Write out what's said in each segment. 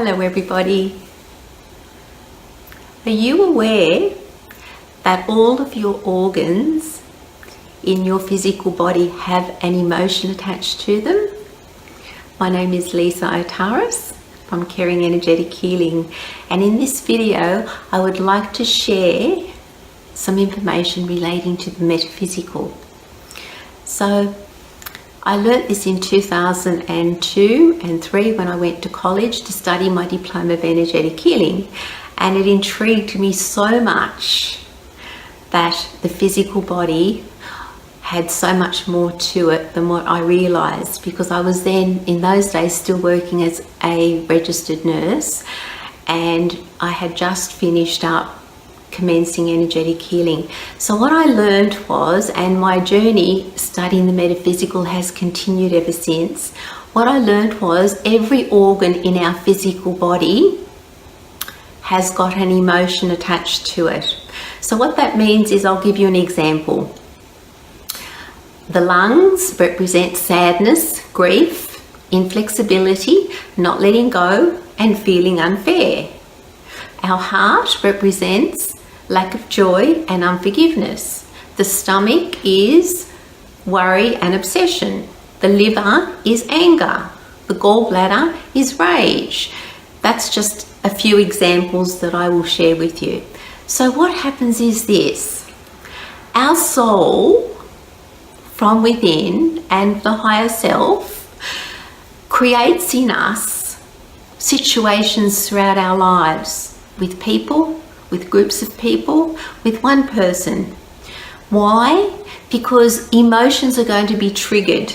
Hello everybody. Are you aware that all of your organs in your physical body have an emotion attached to them? My name is Lisa Otaris from Caring Energetic Healing, and in this video I would like to share some information relating to the metaphysical. So I learnt this in 2002 and 3 when I went to college to study my diploma of energetic healing, and it intrigued me so much that the physical body had so much more to it than what I realised, because I was then in those days still working as a registered nurse, and I had just finished up commencing energetic healing. So what I learned was, and my journey studying the metaphysical has continued ever since, what I learned was every organ in our physical body has got an emotion attached to it. So what that means is, I'll give you an example. The lungs represent sadness, grief, inflexibility, not letting go, and feeling unfair. Our heart represents lack of joy and unforgiveness. The stomach is worry and obsession. The liver is anger. The gallbladder is rage. That's just a few examples that I will share with you. So what happens is this: our soul from within and the higher self creates in us situations throughout our lives, with people, with groups of people, with one person. Why? Because emotions are going to be triggered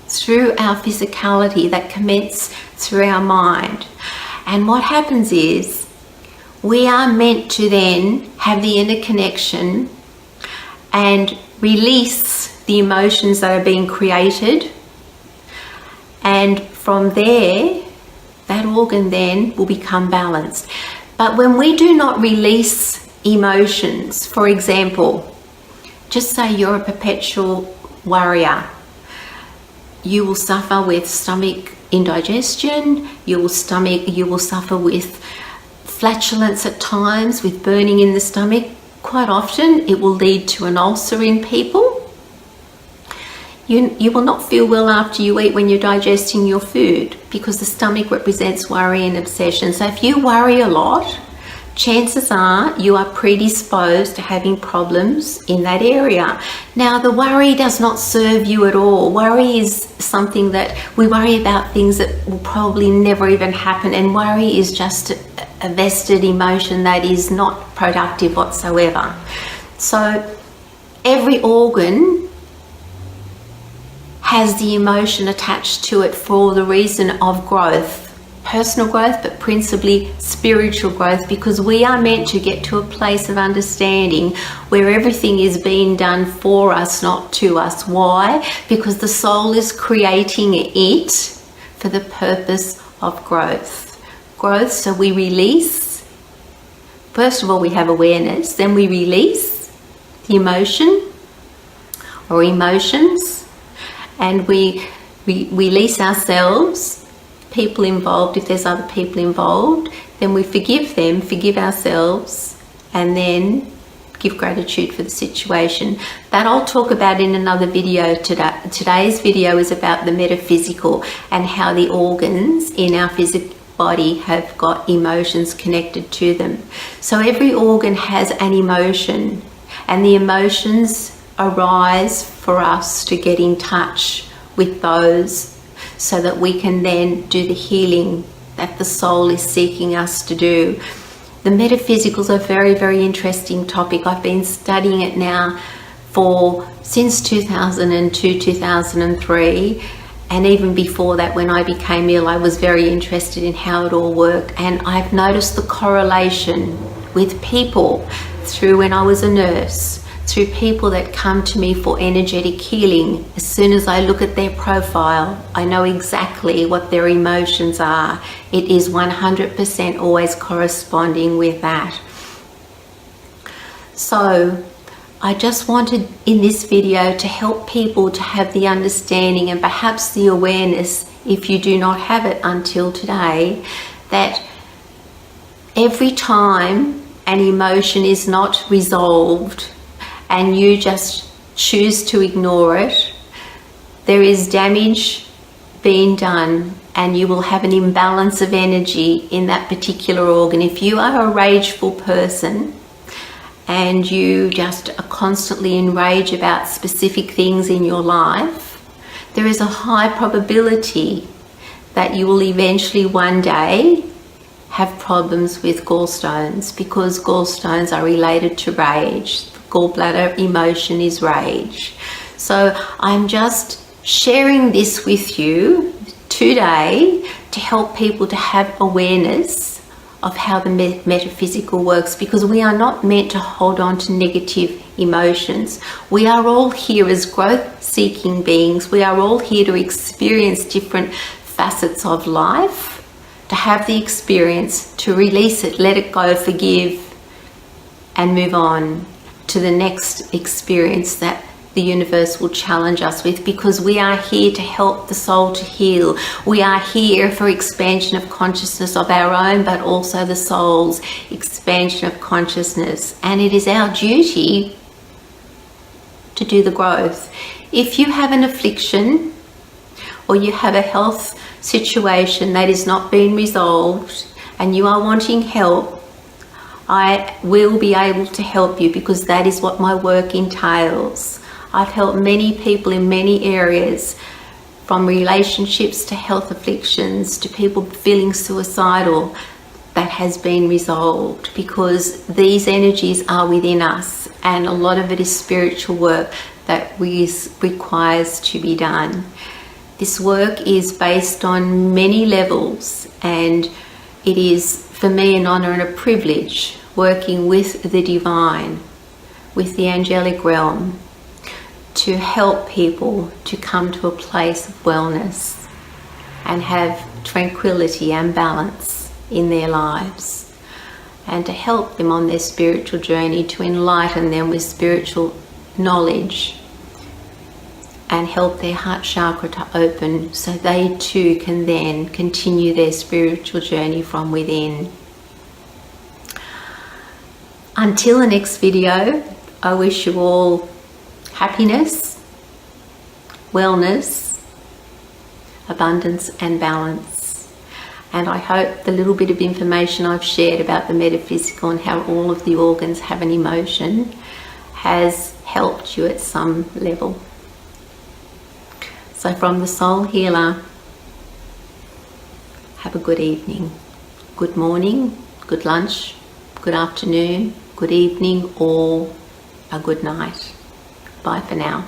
through our physicality that commence through our mind. And what happens is, we are meant to then have the inner connection and release the emotions that are being created, and from there that organ then will become balanced. But when we do not release emotions, for example, just say you're a perpetual worrier, you will suffer with stomach indigestion, you will suffer with flatulence at times, with burning in the stomach. Quite often it will lead to an ulcer in people. You will not feel well after you eat when you're digesting your food, because the stomach represents worry and obsession. So if you worry a lot, chances are you are predisposed to having problems in that area. Now, the worry does not serve you at all. Worry is something that we worry about, things that will probably never even happen, and worry is just a vested emotion that is not productive whatsoever. So every organ has the emotion attached to it for the reason of growth, personal growth, but principally spiritual growth, because we are meant to get to a place of understanding where everything is being done for us, not to us. Why? Because the soul is creating it for the purpose of growth. Growth, so we release. First of all, we have awareness, then we release the emotion or emotions, and we release ourselves, people involved. If there's other people involved, then we forgive them, forgive ourselves, and then give gratitude for the situation. That I'll talk about in another video today. Today's video is about the metaphysical and how the organs in our physical body have got emotions connected to them. So every organ has an emotion, and the emotions arise for us to get in touch with those, so that we can then do the healing that the soul is seeking us to do. The metaphysical is a very, very interesting topic. I've been studying it now since 2002, 2003, and even before that, when I became ill, I was very interested in how it all worked. And I've noticed the correlation with people through when I was a nurse, through people that come to me for energetic healing. As soon as I look at their profile, I know exactly what their emotions are. It is 100% always corresponding with that. So I just wanted in this video to help people to have the understanding and perhaps the awareness, if you do not have it until today, that every time an emotion is not resolved and you just choose to ignore it, there is damage being done, and you will have an imbalance of energy in that particular organ. If you are a rageful person and you just are constantly enraged about specific things in your life, there is a high probability that you will eventually one day have problems with gallstones, because gallstones are related to rage. The gallbladder emotion is rage. So I'm just sharing this with you today to help people to have awareness of how the metaphysical works, because we are not meant to hold on to negative emotions. We are all here as growth-seeking beings. We are all here to experience different facets of life, to have the experience, to release it, let it go, forgive, and move on to the next experience that the universe will challenge us with, because we are here to help the soul to heal. We are here for expansion of consciousness of our own, but also the soul's expansion of consciousness. And it is our duty to do the growth. If you have an affliction or you have a health situation that is not being resolved and you are wanting help, I will be able to help you, because that is what my work entails. I've helped many people in many areas, from relationships to health afflictions to people feeling suicidal. That has been resolved, because these energies are within us, and a lot of it is spiritual work that requires to be done. This work is based on many levels, and it is for me an honor and a privilege working with the divine, with the angelic realm, to help people to come to a place of wellness and have tranquility and balance in their lives, and to help them on their spiritual journey, to enlighten them with spiritual knowledge and help their heart chakra to open, so they too can then continue their spiritual journey from within. Until the next video, I wish you all happiness, wellness, abundance and balance. And I hope the little bit of information I've shared about the metaphysical and how all of the organs have an emotion has helped you at some level. So from the Soul Healer, have a good evening, good morning, good lunch, good afternoon, good evening, or a good night. Bye for now.